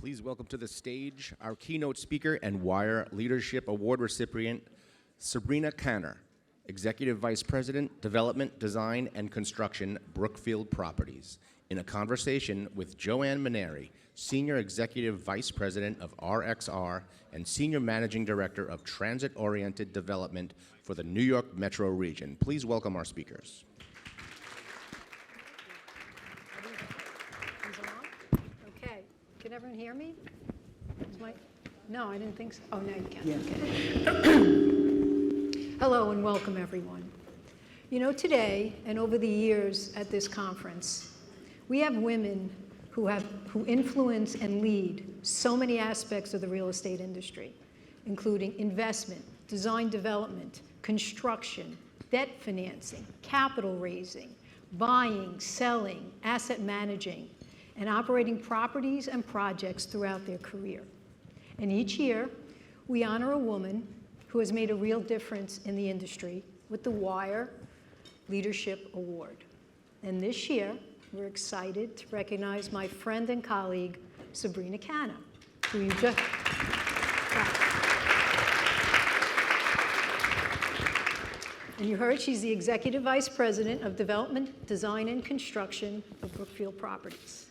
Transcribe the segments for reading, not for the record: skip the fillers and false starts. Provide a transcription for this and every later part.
Please welcome to the stage our keynote speaker and Wire Leadership Award recipient, Sabrina Kanner, Executive Vice President, Development, Design, and Construction, Brookfield Properties, in a conversation with Joanne Minieri, Senior Executive Vice President of RXR and Senior Managing Director of Transit-Oriented Development for the New York Metro region. Please welcome our speakers. Can everyone hear me? No, I didn't think so. Oh, now you can. Yeah. Okay. Hello and welcome, everyone. You know, today and over the years at this conference, we have women who influence and lead so many aspects of the real estate industry, including investment, design development, construction, debt financing, capital raising, buying, selling, asset managing, and operating properties and projects throughout their career. And each year, we honor a woman who has made a real difference in the industry with the Wire Leadership Award. And this year, we're excited to recognize my friend and colleague, Sabrina Kanner, who you just... And you heard she's the Executive Vice President of Development, Design, and Construction of Brookfield Properties.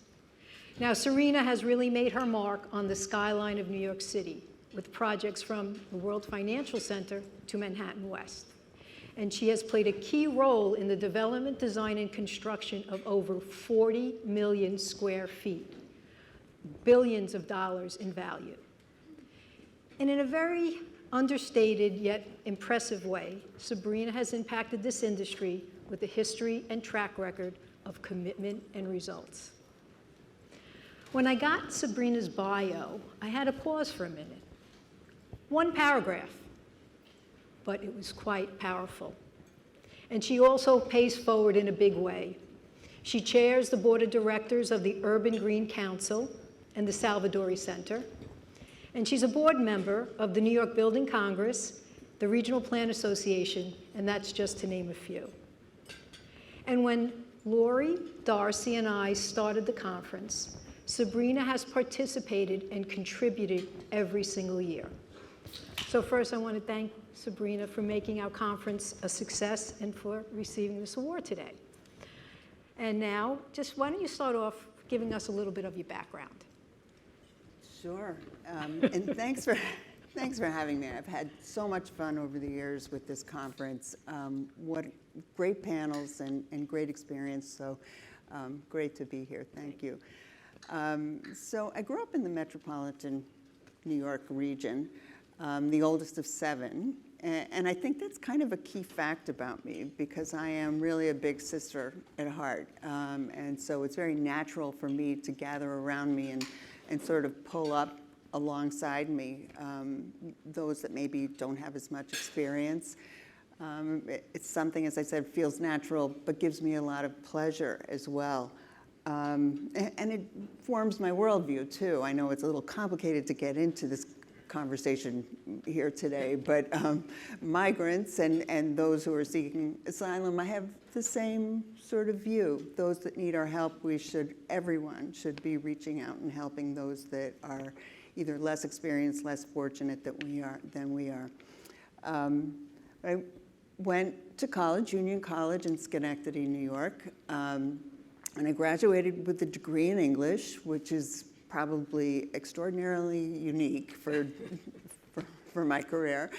Now, Sabrina has really made her mark on the skyline of New York City with projects from the World Financial Center to Manhattan West. And she has played a key role in the development, design, and construction of over 40 million square feet, billions of dollars in value. And in a very understated yet impressive way, Sabrina has impacted this industry with a history and track record of commitment and results. When I got Sabrina's bio, I had to pause for a minute. One paragraph, but it was quite powerful. And she also pays forward in a big way. She chairs the board of directors of the Urban Green Council and the Salvadori Center. And she's a board member of the New York Building Congress, the Regional Plan Association, and that's just to name a few. And when Lori, Darcy, and I started the conference, Sabrina has participated and contributed every single year. So first, I want to thank Sabrina for making our conference a success and for receiving this award today. And now, just why don't you start off giving us a little bit of your background? Sure, and thanks for having me. I've had so much fun over the years with this conference. What great panels and great experience, so great to be here, thank you. So I grew up in the metropolitan New York region, the oldest of 7, and I think that's kind of a key fact about me because I am really a big sister at heart, and so it's very natural for me to gather around me and sort of pull up alongside me those that maybe don't have as much experience. It's something, as I said, feels natural, but gives me a lot of pleasure as well. And it forms my worldview, too. I know it's a little complicated to get into this conversation here today, but migrants and those who are seeking asylum, I have the same sort of view. Those that need our help, everyone should be reaching out and helping those that are either less experienced, less fortunate than we are. I went to college, Union College in Schenectady, New York. And I graduated with a degree in English, which is probably extraordinarily unique for my career.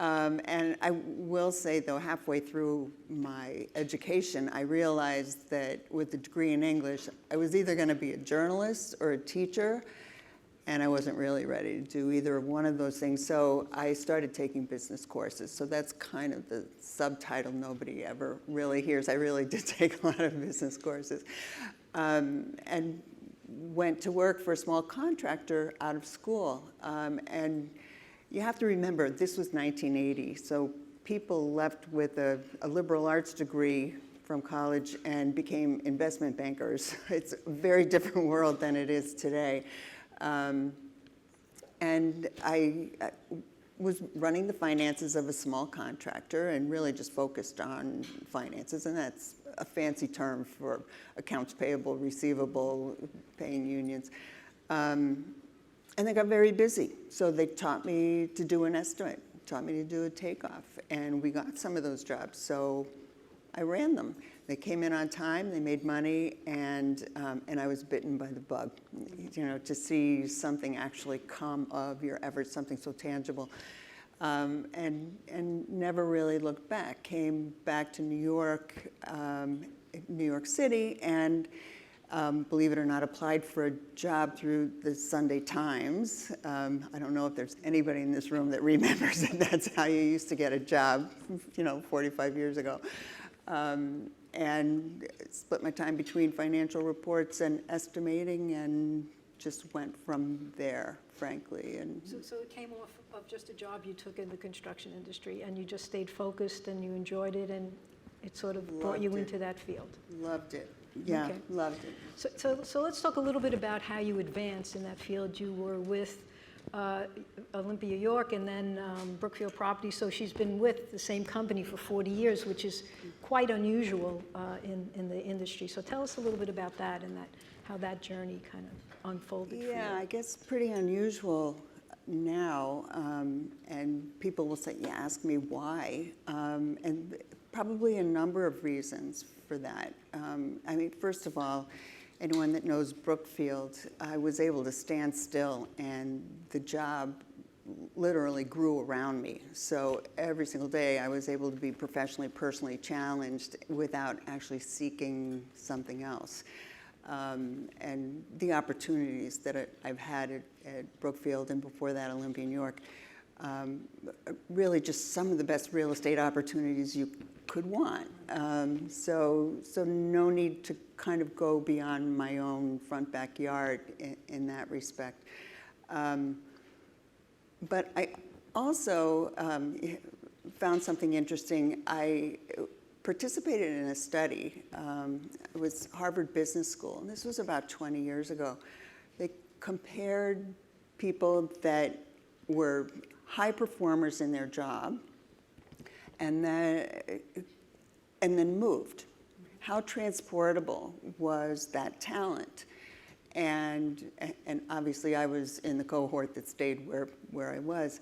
And I will say, though, halfway through my education, I realized that with the degree in English, I was either going to be a journalist or a teacher, and I wasn't really ready to do either one of those things. So I started taking business courses. So that's kind of the subtitle nobody ever really hears. I really did take a lot of business courses. And went to work for a small contractor out of school. And you have to remember, this was 1980. So people left with a liberal arts degree from college and became investment bankers. It's a very different world than it is today. And I was running the finances of a small contractor and really just focused on finances, and that's a fancy term for accounts payable, receivable, paying unions. And they got very busy. So they taught me to do an estimate, taught me to do a takeoff, and we got some of those jobs. So I ran them. They came in on time, they made money, and I was bitten by the bug. You know, to see something actually come of your efforts, something so tangible. And never really looked back. Came back to New York City, and believe it or not, applied for a job through the Sunday Times. I don't know if there's anybody in this room that remembers that that's how you used to get a job, 45 years ago. And split my time between financial reports and estimating, and just went from there, frankly. And So it came off of just a job you took in the construction industry, and you just stayed focused and you enjoyed it, and it sort of brought you into that field. Loved it. Yeah, Okay. loved it. So let's talk a little bit about how you advanced in that field. You were with Olympia, York, and then Brookfield Properties. So she's been with the same company for 40 years, which is quite unusual in the industry. So tell us a little bit about that and how that journey kind of unfolded for you. Yeah, I guess pretty unusual now, and people will ask me why, and probably a number of reasons for that. I mean, first of all, anyone that knows Brookfield, I was able to stand still, and the job literally grew around me. So every single day I was able to be professionally, personally challenged without actually seeking something else. And the opportunities that I've had at Brookfield, and before that Olympia, New York, really just some of the best real estate opportunities you could want. So no need to kind of go beyond my own front backyard in that respect. But I also found something interesting. I participated in a study. It was Harvard Business School, and this was about 20 years ago. They compared people that were high performers in their job and then moved. How transportable was that talent? And obviously I was in the cohort that stayed where I was.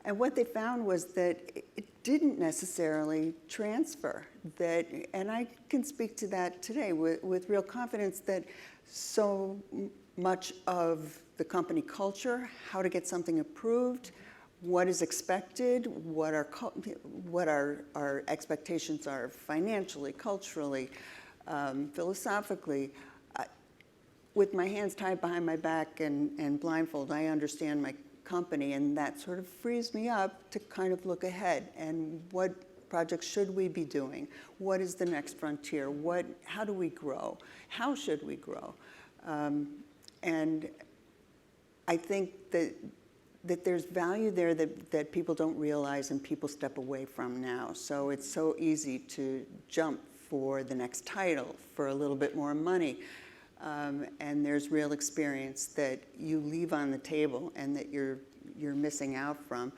And what they found was that it didn't necessarily transfer. And I can speak to that today with real confidence, that so much of the company culture, how to get something approved, what is expected, what our expectations are financially, culturally, philosophically. With my hands tied behind my back and blindfold, I understand my company, and that sort of frees me up to kind of look ahead and what projects should we be doing? What is the next frontier? How do we grow? How should we grow? And I think that there's value there that people don't realize and people step away from now. So it's so easy to jump for the next title, for a little bit more money. And there's real experience that you leave on the table and that you're missing out from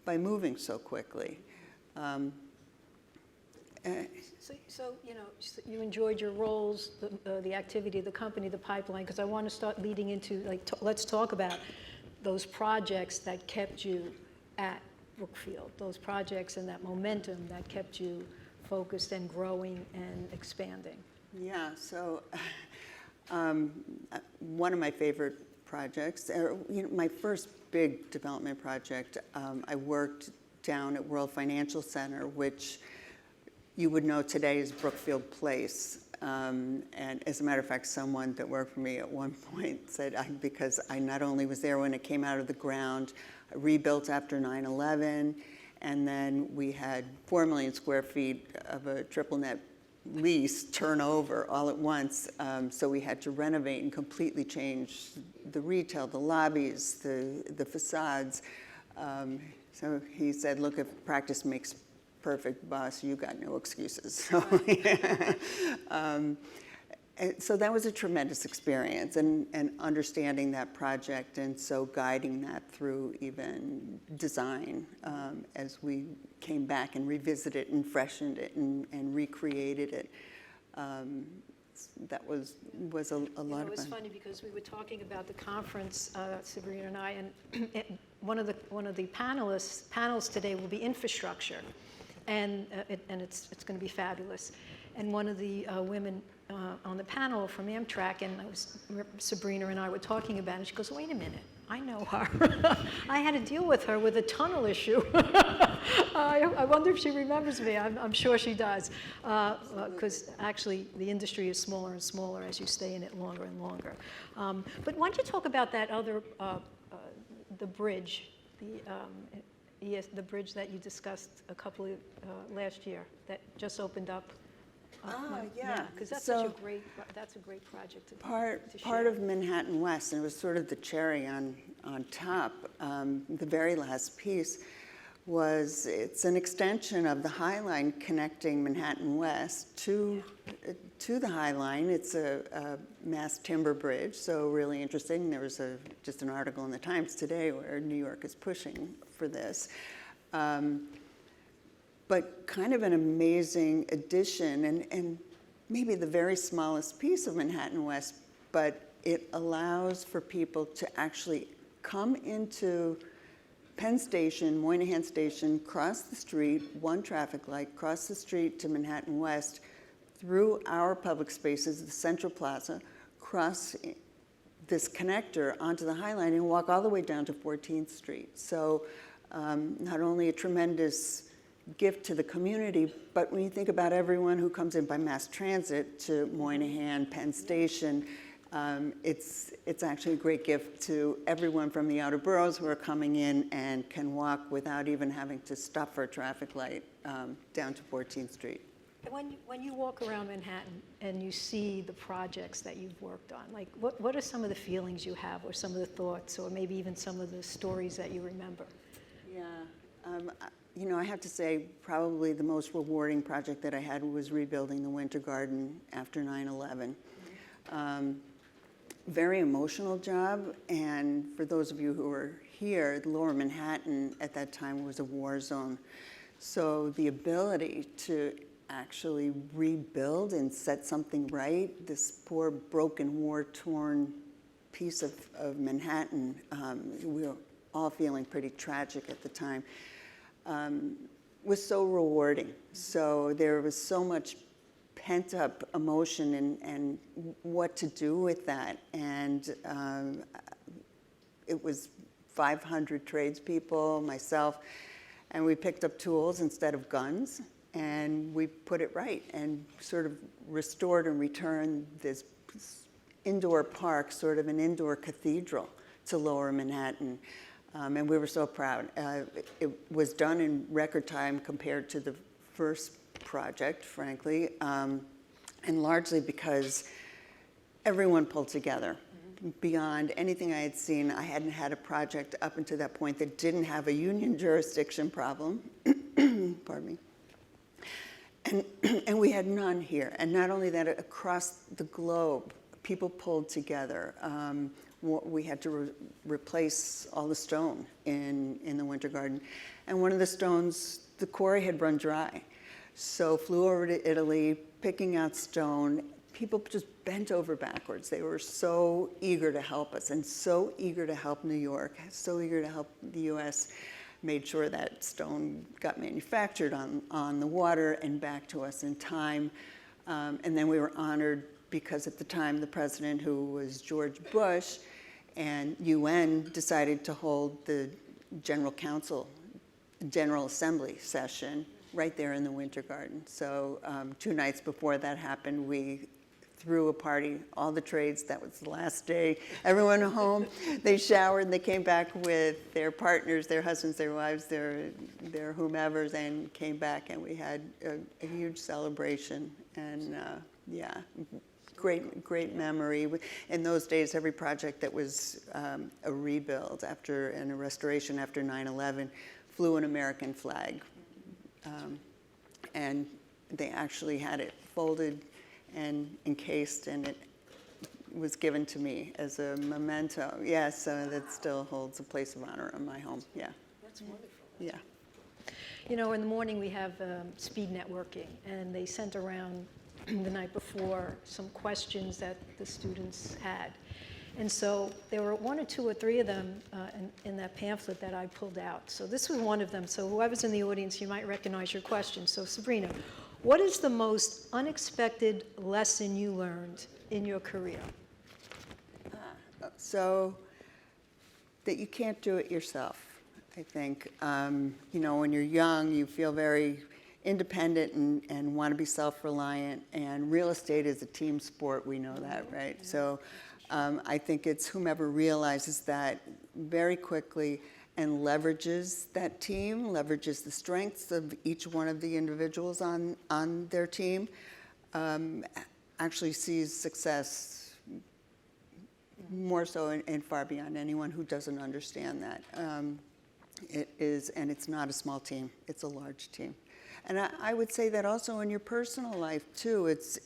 by moving so quickly. So you enjoyed your roles, the activity of the company, the pipeline, because I want to start leading into, let's talk about those projects that kept you at Brookfield, those projects and that momentum that kept you focused and growing and expanding. Yeah, so one of my favorite projects, my first big development project, I worked down at World Financial Center, which you would know today is Brookfield Place. And as a matter of fact, someone that worked for me at one point said, because I not only was there when it came out of the ground, I rebuilt after 9/11, and then we had 4 million square feet of a triple net lease turnover all at once. So we had to renovate and completely change the retail, the lobbies, the facades. So he said, look, if practice makes perfect, boss, you got no excuses. So, so that was a tremendous experience, and understanding that project, and so guiding that through even design as we came back and revisited and freshened it and recreated it. that was a lot It of was fun. funny because we were talking about the conference, Sabrina and I, and one of the panels today will be infrastructure, and it's going to be fabulous. And one of the women on the panel from Amtrak, and Sabrina and I were talking about it, and she goes, "Wait a minute, I know her. I had to deal with her with a tunnel issue." I wonder if she remembers me. I'm sure she does, because actually the industry is smaller and smaller as you stay in it longer and longer. But why don't you talk about that other, the bridge, the bridge that you discussed a couple of last year that just opened up. Yeah. Because that's So- that's a great project to Part share. of Manhattan West, and it was sort of the cherry on top, the very last piece was, it's an extension of the High Line connecting Manhattan West to the High Line. It's a mass timber bridge, so really interesting. There was just an article in the Times today where New York is pushing for this. But kind of an amazing addition, and maybe the very smallest piece of Manhattan West, but it allows for people to actually come into Penn Station, Moynihan Station, cross the street, one traffic light, cross the street to Manhattan West, through our public spaces, the Central Plaza, cross this connector onto the High Line and walk all the way down to 14th Street. So not only a tremendous gift to the community, but when you think about everyone who comes in by mass transit to Moynihan, Penn Station, it's actually a great gift to everyone from the outer boroughs who are coming in and can walk without even having to stop for a traffic light down to 14th Street. When you walk around Manhattan and you see the projects that you've worked on, like what are some of the feelings you have, or some of the thoughts, or maybe even some of the stories that you remember? Yeah. You know, I have to say, probably the most rewarding project that I had was rebuilding the Winter Garden after 9/11. Very emotional job, and for those of you who were here, Lower Manhattan at that time was a war zone. So the ability to actually rebuild and set something right, this poor, broken, war-torn piece of Manhattan, we were all feeling pretty tragic at the time, was so rewarding. So there was so much pent-up emotion and what to do with that. And it was 500 tradespeople, myself, and we picked up tools instead of guns, and we put it right and sort of restored and returned this indoor park, sort of an indoor cathedral to Lower Manhattan. And we were so proud. It was done in record time compared to the first project, frankly, and largely because everyone pulled together. Beyond anything I had seen, I hadn't had a project up until that point that didn't have a union jurisdiction problem. Pardon me. And we had none here. And not only that, across the globe, people pulled together. We had to replace all the stone in the Winter Garden. And one of the stones, the quarry had run dry. So flew over to Italy, picking out stone. People just bent over backwards. They were so eager to help us and so eager to help New York, so eager to help the US, made sure that stone got manufactured on the water and back to us in time. And then we were honored because at the time the president, who was George Bush, and UN decided to hold the General Assembly session right there in the Winter Garden. So 2 nights before that happened, we threw a party, all the trades. That was the last day. Everyone home, they showered, and they came back with their partners, their husbands, their wives, their whomevers, and came back, and we had a huge celebration. And yeah, great memory. In those days, every project that was a rebuild and a restoration after 9/11 flew an American flag. And they actually had it folded and encased, and it was given to me as a memento. Yes, that still holds a place of honor in my home. Yeah. That's wonderful. Yeah. You know, in the morning we have speed networking, and they sent around the night before some questions that the students had. And so there were 1 or 2 or 3 of them in that pamphlet that I pulled out. So this was one of them. So whoever's in the audience, you might recognize your question. So Sabrina, what is the most unexpected lesson you learned in your career? So that you can't do it yourself, I think. You know, when you're young, you feel very independent and want to be self-reliant, and real estate is a team sport, we know that, right? Yeah. So I think it's whomever realizes that very quickly and leverages that team, leverages the strengths of each one of the individuals on their team, actually sees success more so and far beyond anyone who doesn't understand that. It is, and it's not a small team, it's a large team. And I would say that also in your personal life too, it's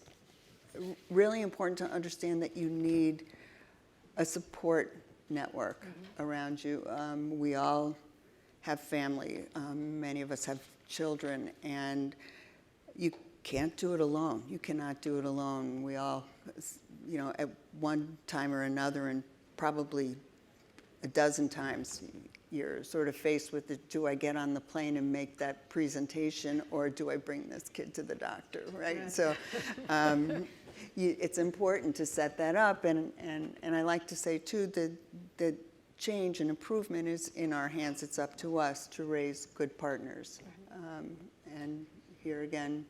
really important to understand that you need a support network around you. We all have family, many of us have children, and you can't do it alone. You cannot do it alone. We all, you know, at one time or another, and probably a dozen times, you're sort of faced with the, do I get on the plane and make that presentation, or do I bring this kid to the doctor, right? Right. So it's important to set that up, and I like to say too that change and improvement is in our hands. It's up to us to raise good partners. And here again,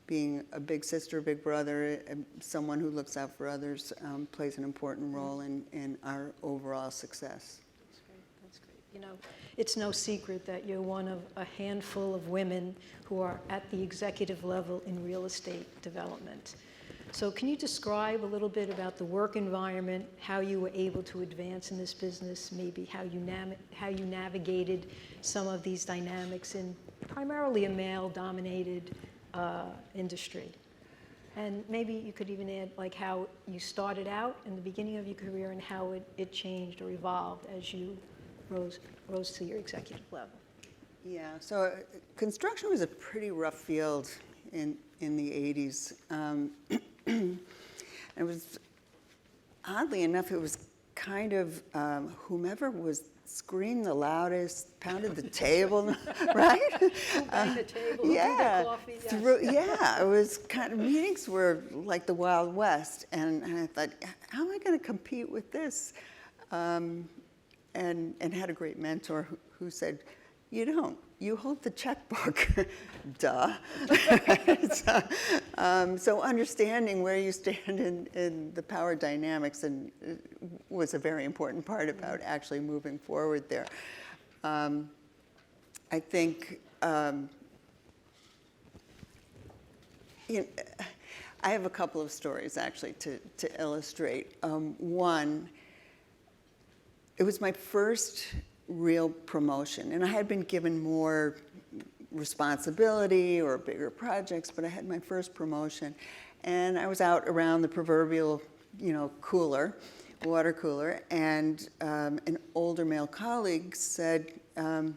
being a big sister, big brother, someone who looks out for others plays an important role in our overall success. That's great. That's great. You know, it's no secret that you're one of a handful of women who are at the executive level in real estate development. So can you describe a little bit about the work environment, how you were able to advance in this business, maybe how you navigated some of these dynamics in primarily a male-dominated industry? And maybe you could even add like how you started out in the beginning of your career and how it changed or evolved as you rose to your executive level. Yeah, so construction was a pretty rough field in the 80s. It was, oddly enough, it was kind of whomever was screamed the loudest, pounded the table, right? Who banged the table, who yeah, brewed the coffee, yes. Yeah, it was kind of, meetings were like the Wild West, and I thought, how am I going to compete with this? And had a great mentor who said, you don't. You hold the checkbook, duh. So understanding where you stand in the power dynamics was a very important part about actually moving forward there. I think you know, I have a couple of stories actually to illustrate. One, it was my first real promotion, and I had been given more responsibility or bigger projects, but I had my first promotion, and I was out around the proverbial, you know, water cooler, and an older male colleague said, I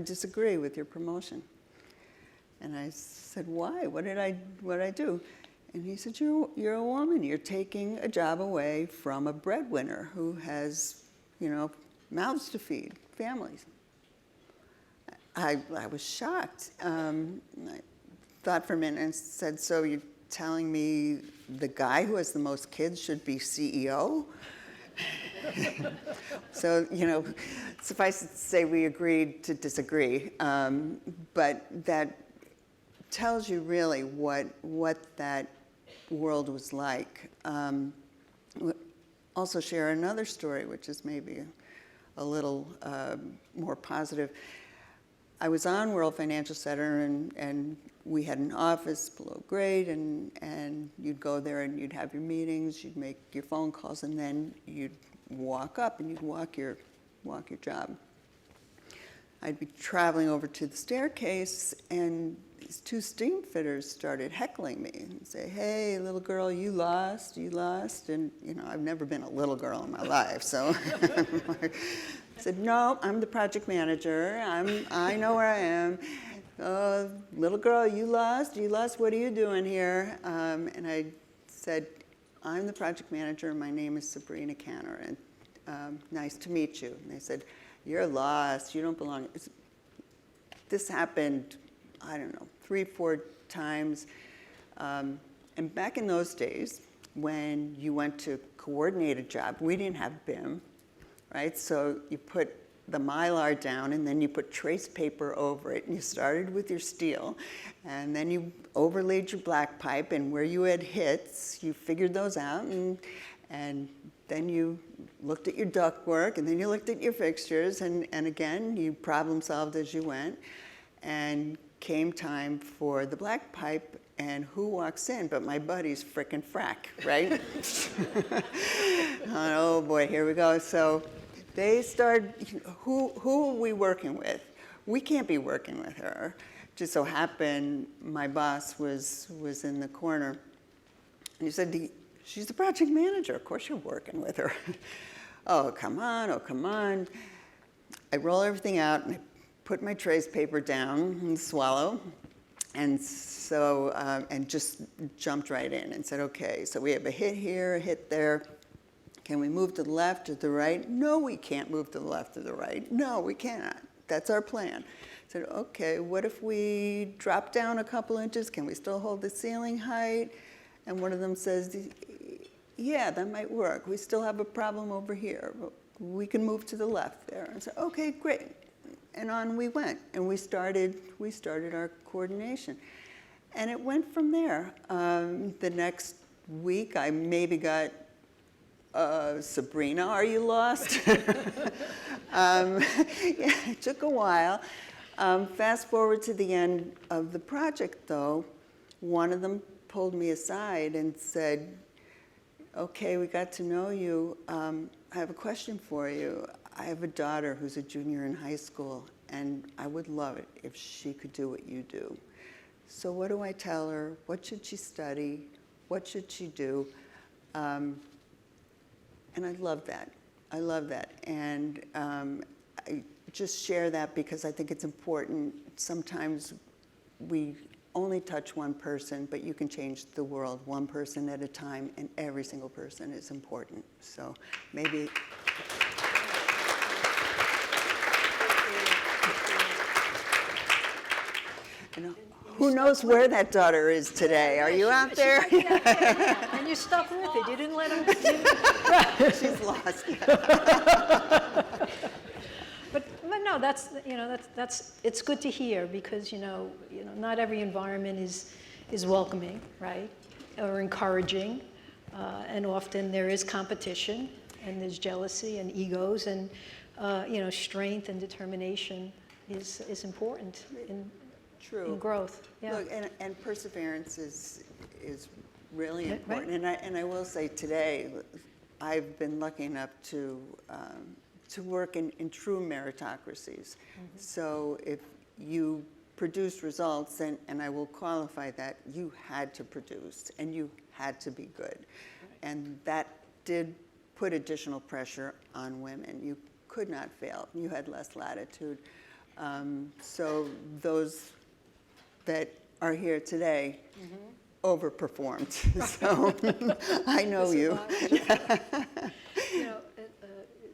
disagree with your promotion. And I said, why? What did I do? And he said, you're a woman. You're taking a job away from a breadwinner who has, you know, mouths to feed, families. I was shocked. I thought for a minute and said, so you're telling me the guy who has the most kids should be CEO? So, you know, suffice it to say we agreed to disagree. But that tells you really what that world was like. Also share another story, which is maybe a little more positive. I was on World Financial Center, and we had an office below grade, and you'd go there and you'd have your meetings, you'd make your phone calls, and then you'd walk up and you'd walk your job. I'd be traveling over to the staircase, and these two steam fitters started heckling me and say, hey, little girl, you lost, and you know, I've never been a little girl in my life, so I said, no, I'm the project manager, I know where I am. oh, little girl, you lost, what are you doing here? And I said, I'm the project manager, my name is Sabrina Kanner, and nice to meet you. And they said, you're lost, you don't belong. This happened, I don't know, 3-4 times. And back in those days, when you went to coordinate a job, we didn't have BIM, right? So you put the Mylar down, and then you put trace paper over it, and you started with your steel, and then you overlaid your black pipe, and where you had hits, you figured those out, and then you looked at your ductwork, and then you looked at your fixtures, and again, you problem solved as you went, and came time for the black pipe, and who walks in but my buddy's frickin' Frack, right? Oh boy, here we go. So they started, who are we working with? We can't be working with her. Just so happened my boss was in the corner, and he said, she's the project manager, of course you're working with her. Oh, come on. I roll everything out, and I put my trace paper down and swallow, and so, and just jumped right in and said, okay, so we have a hit here, a hit there. Can we move to the left or the right? No, we can't move to the left or the right. No, we cannot. That's our plan. I said, okay, what if we drop down a couple inches? Can we still hold the ceiling height? And one of them says, yeah, that might work. We still have a problem over here, but we can move to the left there. I said, okay, great. And on we went, and we started our coordination. And it went from there. The next week, I maybe got, Sabrina, are you lost? Yeah, it took a while. Fast forward to the end of the project, though, one of them pulled me aside and said, okay, we got to know you. I have a question for you. I have a daughter who's a junior in high school, and I would love it if she could do what you do. So what do I tell her? What should she study? What should she do? And I love that. I love that. And I just share that because I think it's important. Sometimes we only touch one person, but you can change the world one person at a time, and every single person is important. So maybe... Who knows where that daughter is today? Are you out there? And you stuck with it. You didn't let him. She's lost. But no, that's it's good to hear because not every environment is welcoming, right, or encouraging, and often there is competition and there's jealousy and egos and strength and determination is important in growth. Yeah. Look, and perseverance is really important. Right. And I will say today, I've been lucky enough to work in true meritocracies. Mm-hmm. So if you produce results, and I will qualify that, you had to produce and you had to be good. Right. And that did put additional pressure on women. You could not fail. You had less latitude. So those that are here today overperformed. So I know you.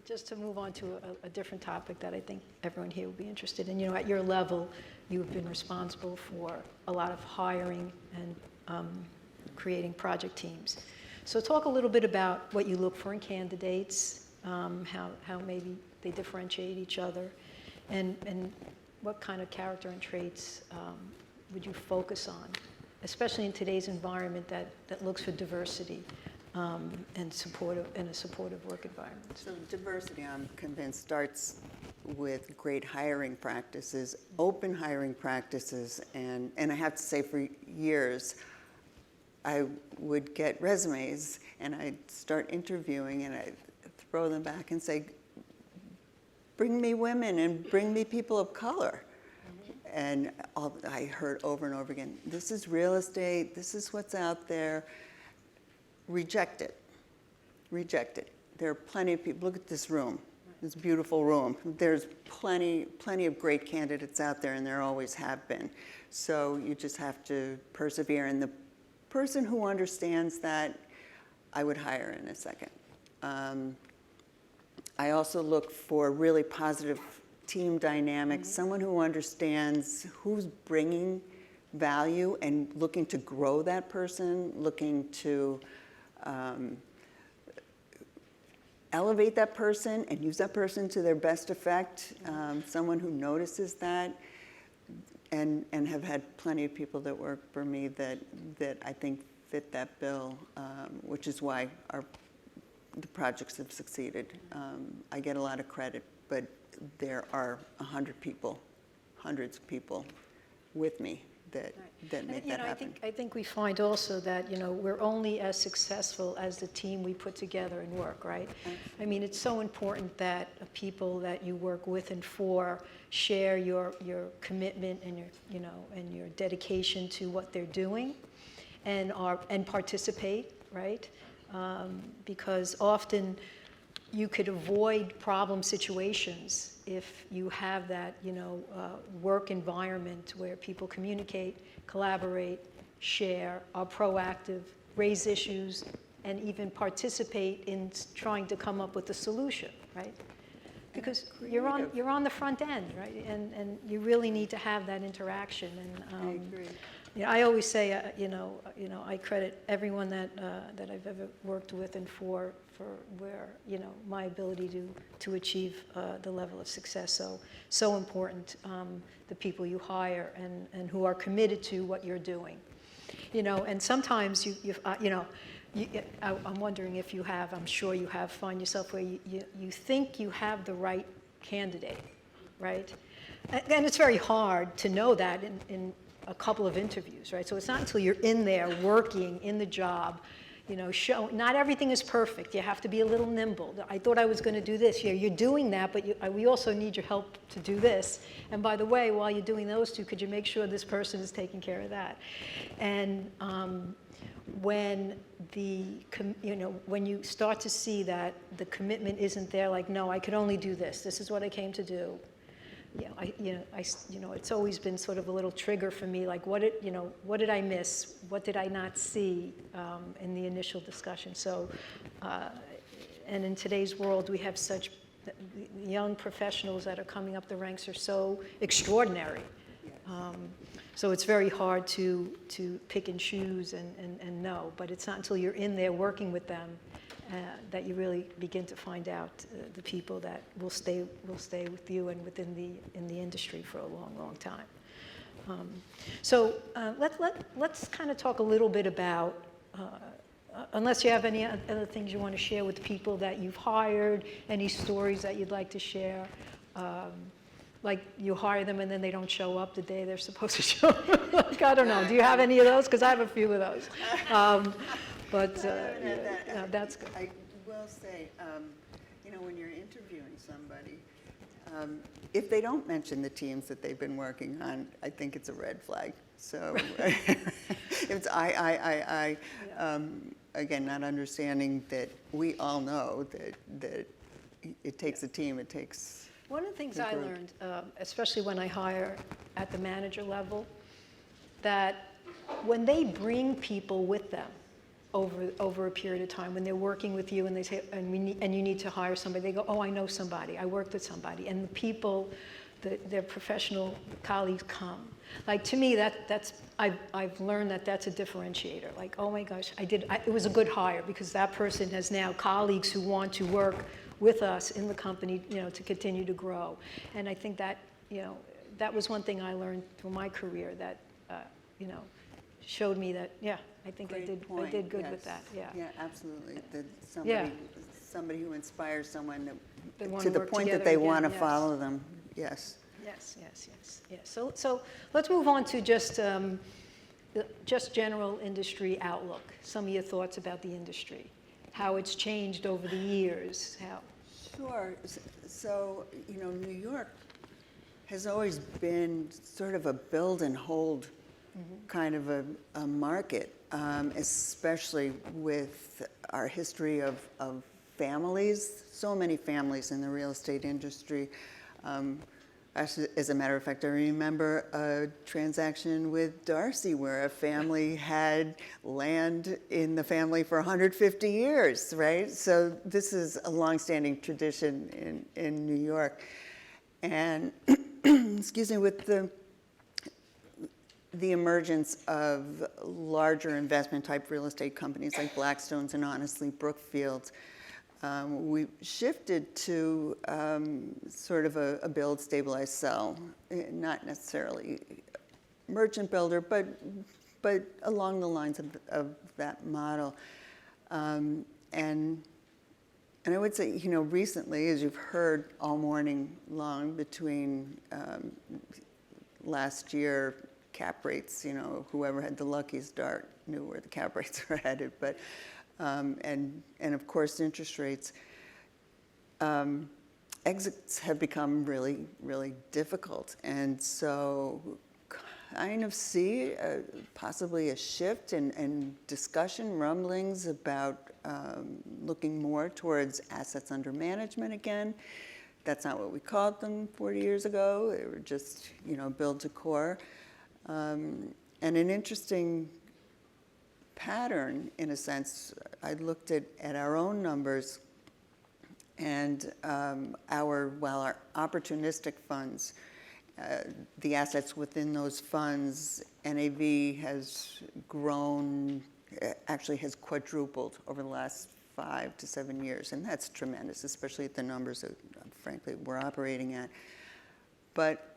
Just to move on to a different topic that I think everyone here will be interested in. At your level, you've been responsible for a lot of hiring and creating project teams. So talk a little bit about what you look for in candidates, how maybe they differentiate each other, and what kind of character and traits would you focus on, especially in today's environment that looks for diversity and a supportive work environment. So diversity, I'm convinced, starts with great hiring practices, open hiring practices, and I have to say for years, I would get resumes and I'd start interviewing and I'd throw them back and say, bring me women and bring me people of color. And I heard over and over again, this is real estate, this is what's out there. Reject it. Reject it. There are plenty of people. Look at this room. It's a beautiful room. There's plenty of great candidates out there, and there always have been. So you just have to persevere. And the person who understands that, I would hire in a second. I also look for really positive team dynamics, someone who understands who's bringing value and looking to grow that person, looking to elevate that person and use that person to their best effect, someone who notices that, and have had plenty of people that work for me that I think fit that bill, which is why the projects have succeeded. I get a lot of credit, but there are 100 people, hundreds of people with me that make that happen. I think we find also that, we're only as successful as the team we put together and work, right? I mean, it's so important that people that you work with and for share your commitment and and your dedication to what they're doing, and participate, right? Because often you could avoid problem situations if you have that, work environment where people communicate, collaborate, share, are proactive, raise issues, and even participate in trying to come up with a solution, right? Because you're on the front end, right? And you really need to have that interaction. And I agree. I always say, I credit everyone that I've ever worked with and for where, my ability to achieve the level of success. So important, the people you hire and who are committed to what you're doing. And sometimes I'm wondering if you have, I'm sure you have, find yourself where you think you have the right candidate, right? And it's very hard to know that in a couple of interviews, right? So it's not until you're in there working in the job, not everything is perfect. You have to be a little nimble. I thought I was going to do this. You're doing that, but we also need your help to do this. And by the way, while you're doing those two, could you make sure this person is taking care of that? And when when you start to see that the commitment isn't there, like, no, I could only do this. This is what I came to do. It's always been sort of a little trigger for me, like what did I miss? What did I not see in the initial discussion? So, and in today's world, we have such young professionals that are coming up the ranks are so extraordinary. So it's very hard to pick and choose and know, but it's not until you're in there working with them that you really begin to find out the people that will stay with you and in the industry for a long, long time. So let's kind of talk a little bit about, unless you have any other things you want to share with the people that you've hired, any stories that you'd like to share. Like you hire them and then they don't show up the day they're supposed to show up. Like, I don't know. Do you have any of those? Because I have a few of those. But that's good. I will say, when you're interviewing somebody, if they don't mention the teams that they've been working on, I think it's a red flag. So if it's I, again, not understanding that we all know that it takes a team, it takes. One of the things I learned, especially when I hire at the manager level, that when they bring people with them over a period of time, when they're working with you and they say, and you need to hire somebody, they go, oh, I know somebody, I worked with somebody, and the people, their professional colleagues come. Like, to me, I've learned that that's a differentiator. Like, oh my gosh, it was a good hire because that person has now colleagues who want to work with us in the company, to continue to grow. And I think that, that was one thing I learned through my career that, showed me that, I think I did good with that. Yeah, absolutely. Yeah. Somebody who inspires someone to the point that they want to follow them. Yes. Yes. So let's move on to just general industry outlook. Some of your thoughts about the industry, how it's changed over the years. Sure. So, New York has always been sort of a build and hold kind of a market, especially with our history of families, so many families in the real estate industry. Actually, as a matter of fact, I remember a transaction with Darcy where a family had land in the family for 150 years, right? So this is a longstanding tradition in New York. And, excuse me, with the emergence of larger investment type real estate companies like Blackstone's and honestly Brookfield, we shifted to sort of a build, stabilize, sell, not necessarily merchant builder, but along the lines of that model. And I would say, you know, recently, as you've heard all morning long between last year, cap rates, you know, whoever had the luckiest dart knew where the cap rates were headed, but and of course interest rates. Exits have become really, really difficult, and so kind of see possibly a shift and discussion, rumblings about looking more towards assets under management again. That's not what we called them 40 years ago. They were just, you know, build to core. And an interesting pattern, in a sense, I looked at our own numbers, and our opportunistic funds, the assets within those funds, NAV has grown, actually has quadrupled over the last 5 to 7 years, and that's tremendous, especially at the numbers that, frankly, we're operating at. But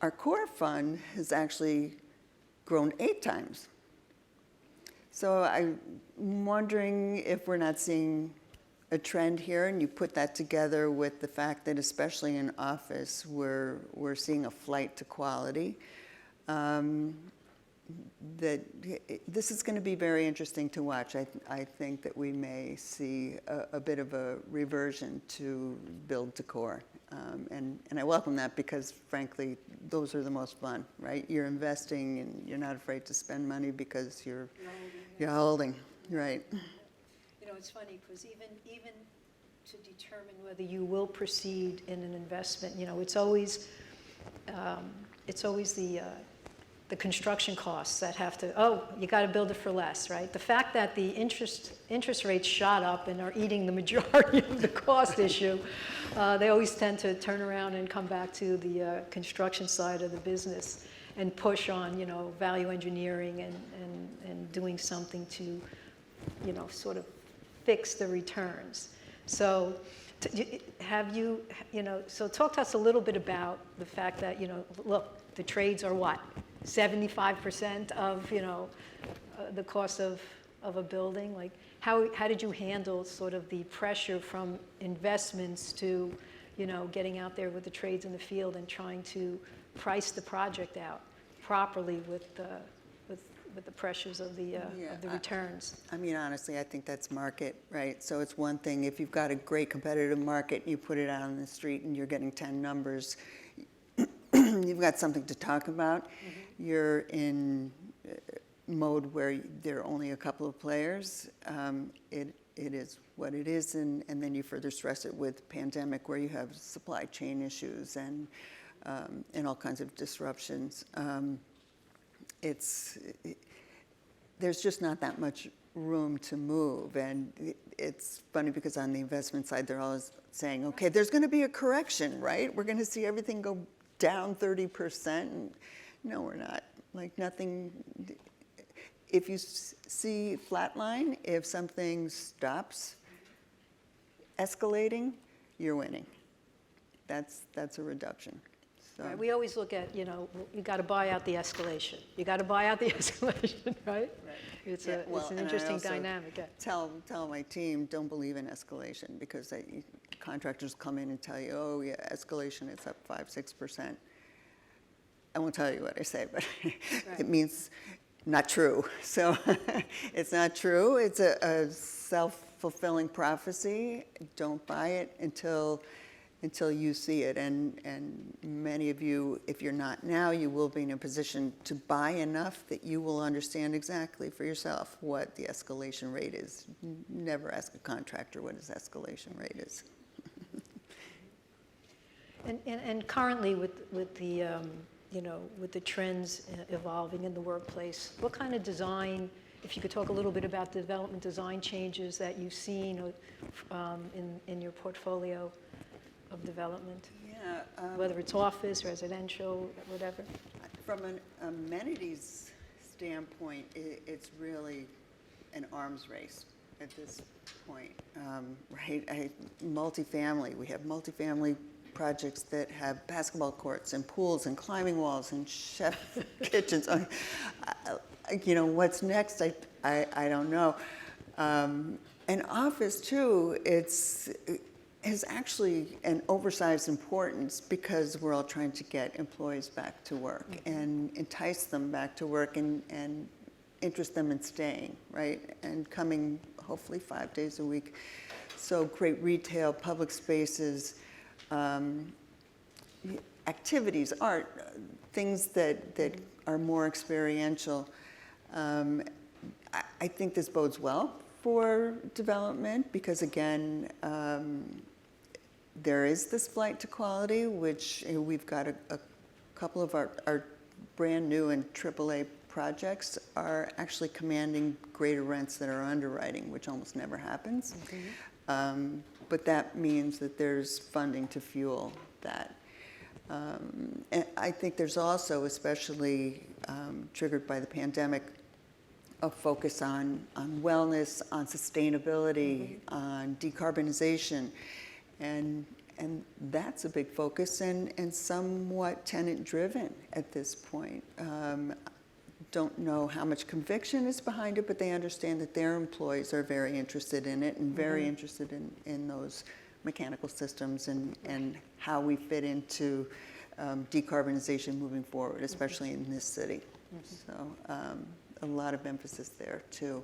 our core fund has actually grown 8 times. So I'm wondering if we're not seeing a trend here, and you put that together with the fact that, especially in office, we're seeing a flight to quality. That this is going to be very interesting to watch. I think that we may see a bit of a reversion to build to core. And I welcome that because, frankly, those are the most fun, right? You're investing and you're not afraid to spend money because you're holding, right? You know, it's funny because even to determine whether you will proceed in an investment, you know, it's always the construction costs that have to, oh, you got to build it for less, right? The fact that the interest rates shot up and are eating the majority of the cost issue, they always tend to turn around and come back to the construction side of the business and push on, you know, value engineering and doing something to, you know, sort of fix the returns. So have you, you know, so talk to us a little bit about the fact that, you know, look, the trades are what? 75% of, you know, the cost of a building. Like, how did you handle sort of the pressure from investments to, you know, getting out there with the trades in the field and trying to price the project out properly with the pressures of the returns? I mean, honestly, I think that's market, right? So it's one thing if you've got a great competitive market, you put it out on the street and you're getting 10 numbers. You've got something to talk about. Mm-hmm. You're in mode where there are only a couple of players. It is what it is, and then you further stress it with pandemic, where you have supply chain issues and all kinds of disruptions. There's just not that much room to move, and it's funny because on the investment side, they're always saying, okay, there's going to be a correction, right? We're going to see everything go down 30%. No, we're not. Like nothing. If you see flatline, if something stops escalating, you're winning. That's a reduction. So. Right. We always look at, you know, you got to buy out the escalation. You got to buy out the escalation, right? It's an interesting dynamic. Yeah. Tell my team, don't believe in escalation, because contractors come in and tell you, oh yeah, escalation, it's up 5-6%. I won't tell you what I say, but it means not true. So it's not true. It's a self-fulfilling prophecy. Don't buy it until until you see it. And many of you, if you're not now, you will be in a position to buy enough that you will understand exactly for yourself what the escalation rate is. Never ask a contractor what his escalation rate is. And currently with the, with the trends evolving in the workplace, what kind of design, if you could talk a little bit about the development design changes that you've seen in your portfolio of development, Yeah. whether it's office, residential, whatever. From an amenities standpoint, it's really an arms race at this point, right? Multifamily, we have multifamily projects that have basketball courts and pools and climbing walls and chef kitchens. What's next? I don't know. And office too, is actually an oversized importance because we're all trying to get employees back to work and entice them back to work and interest them in staying, right? And coming hopefully 5 days a week. So great retail, public spaces, activities, art, things that are more experiential. I think this bodes well for development because, again, there is this flight to quality, which we've got a couple of our brand new and AAA projects are actually commanding greater rents than our underwriting, which almost never happens. But that means that there's funding to fuel that. And I think there's also, especially triggered by the pandemic, a focus on wellness, on sustainability, on decarbonization. And that's a big focus and somewhat tenant-driven at this point. Don't know how much conviction is behind it, but they understand that their employees are very interested in it and very interested in those mechanical systems and how we fit into decarbonization moving forward, especially in this city. So a lot of emphasis there too,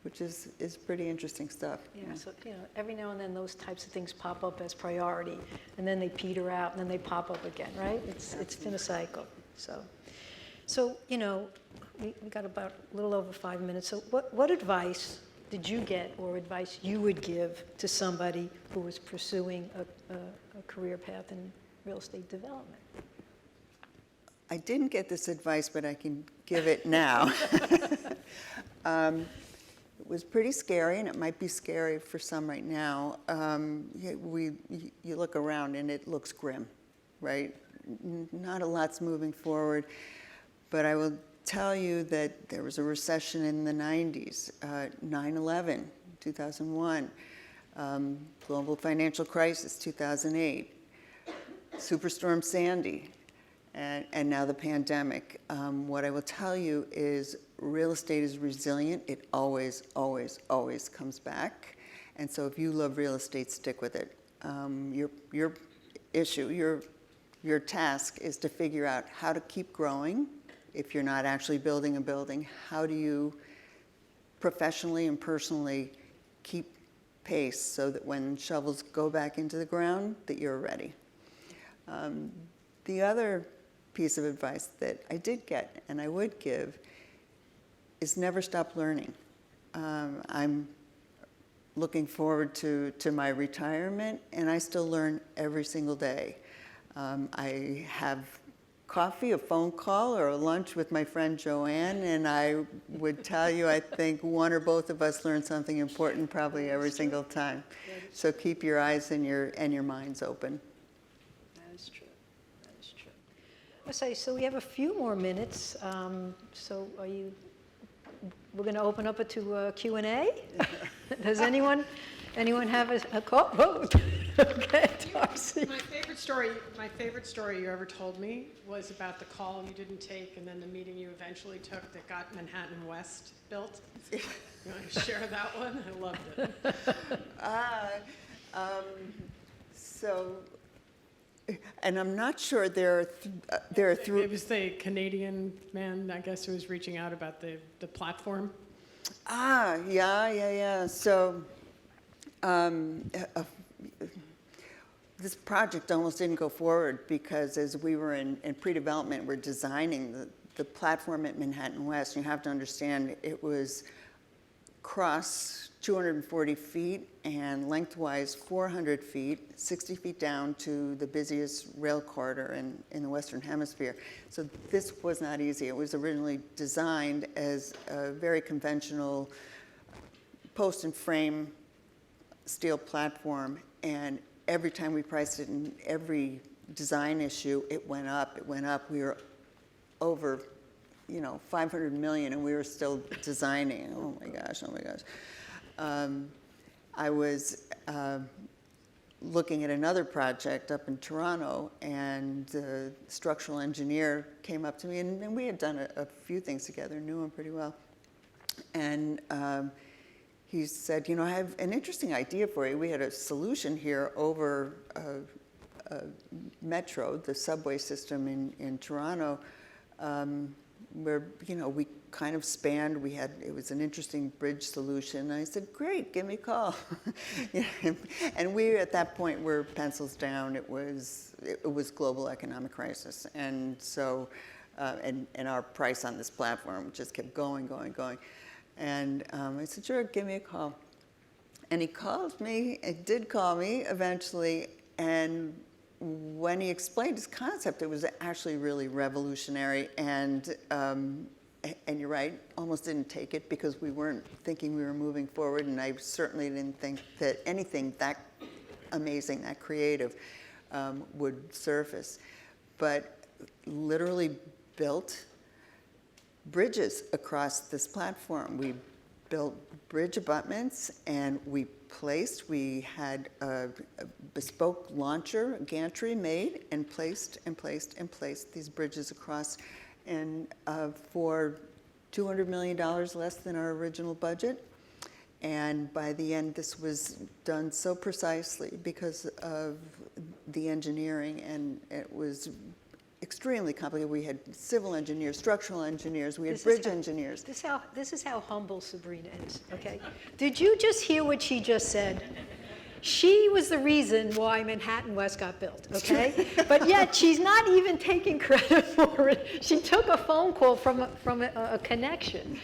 which is pretty interesting stuff. Yeah, so every now and then those types of things pop up as priority, and then they peter out, and then they pop up again, right? It's been a cycle. So we got about a little over 5 minutes. So what advice did you get, or advice you would give to somebody who was pursuing a career path in real estate development? I didn't get this advice, but I can give it now. It was pretty scary, and it might be scary for some right now. You look around, and it looks grim, right? Not a lot's moving forward. But I will tell you that there was a recession in the 90s, 9/11, 2001, global financial crisis, 2008, Superstorm Sandy, and now the pandemic. What I will tell you is real estate is resilient. It always, always, always comes back. And so if you love real estate, stick with it. Your issue, your task is to figure out how to keep growing. If you're not actually building a building, how do you professionally and personally keep pace so that when shovels go back into the ground, that you're ready? The other piece of advice that I did get and I would give is never stop learning. I'm looking forward to my retirement, and I still learn every single day. I have coffee, a phone call, or a lunch with my friend Joanne, and I would tell you I think one or both of us learn something important probably every single time. So keep your eyes and your minds open. That is true. That is true. Okay, so we have a few more minutes. So we're going to open up it to Q&A? Does anyone have a call? Whoa. Okay, Darcy. My favorite story you ever told me was about the call you didn't take and then the meeting you eventually took that got Manhattan West built. You want to share that one? I loved it. So, and I'm not sure there are three. It was the Canadian man, I guess, who was reaching out about the platform. Yeah. So, this project almost didn't go forward because as we were in pre-development, we're designing the platform at Manhattan West. You have to understand it was across 240 feet and lengthwise 400 feet, 60 feet down to the busiest rail corridor in the Western Hemisphere. So this was not easy. It was originally designed as a very conventional post and frame steel platform, and every time we priced it in every design issue, it went up, it went up. We were over, 500 million, and we were still designing. Oh my gosh, oh my gosh. I was looking at another project up in Toronto, and the structural engineer came up to me, and we had done a few things together, knew him pretty well. And he said, I have an interesting idea for you. We had a solution here over Metro, the subway system in Toronto, where, we kind of spanned. It was an interesting bridge solution. And I said, great, give me a call. And we, at that point, were pencils down. It was global economic crisis. And so, and our price on this platform just kept going. And I said, sure, give me a call. And he called me, did call me eventually, and when he explained his concept, it was actually really revolutionary, and you're right, almost didn't take it because we weren't thinking we were moving forward, and I certainly didn't think that anything that amazing, that creative would surface. But literally built bridges across this platform. We built bridge abutments, and we had a bespoke launcher, a gantry made, and placed these bridges across, and for $200 million less than our original budget. And by the end, this was done so precisely because of the engineering, and it was extremely complicated. We had civil engineers, structural engineers, we had bridge engineers. This is how humble Sabrina is, okay? Did you just hear what she just said? She was the reason why Manhattan West got built, okay? But yet she's not even taking credit for it. She took a phone call from a connection.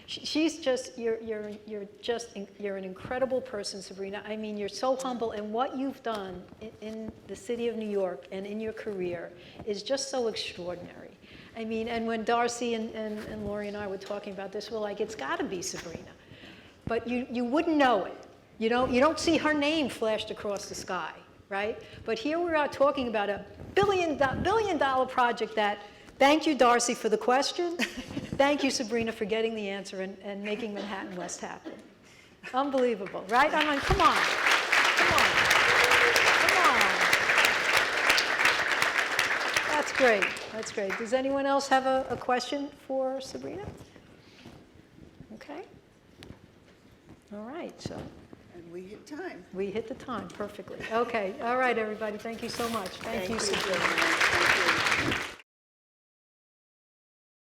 She's just, you're an incredible person, Sabrina. I mean, you're so humble, and what you've done in the city of New York and in your career is just so extraordinary. I mean, and when Darcy and Lori and I were talking about this, we're like, it's got to be Sabrina. But you wouldn't know it. You don't see her name flashed across the sky, right? But here we are talking about a billion dollar project that, thank you, Darcy, for the question. Thank you, Sabrina, for getting the answer and making Manhattan West happen. Unbelievable, right? I mean, come on. That's great. That's great. Does anyone else have a question for Sabrina? Okay. All right, so. And we hit time. We hit the time perfectly. Okay. All right, everybody. Thank you so much. Thank you, Sabrina. Thank you.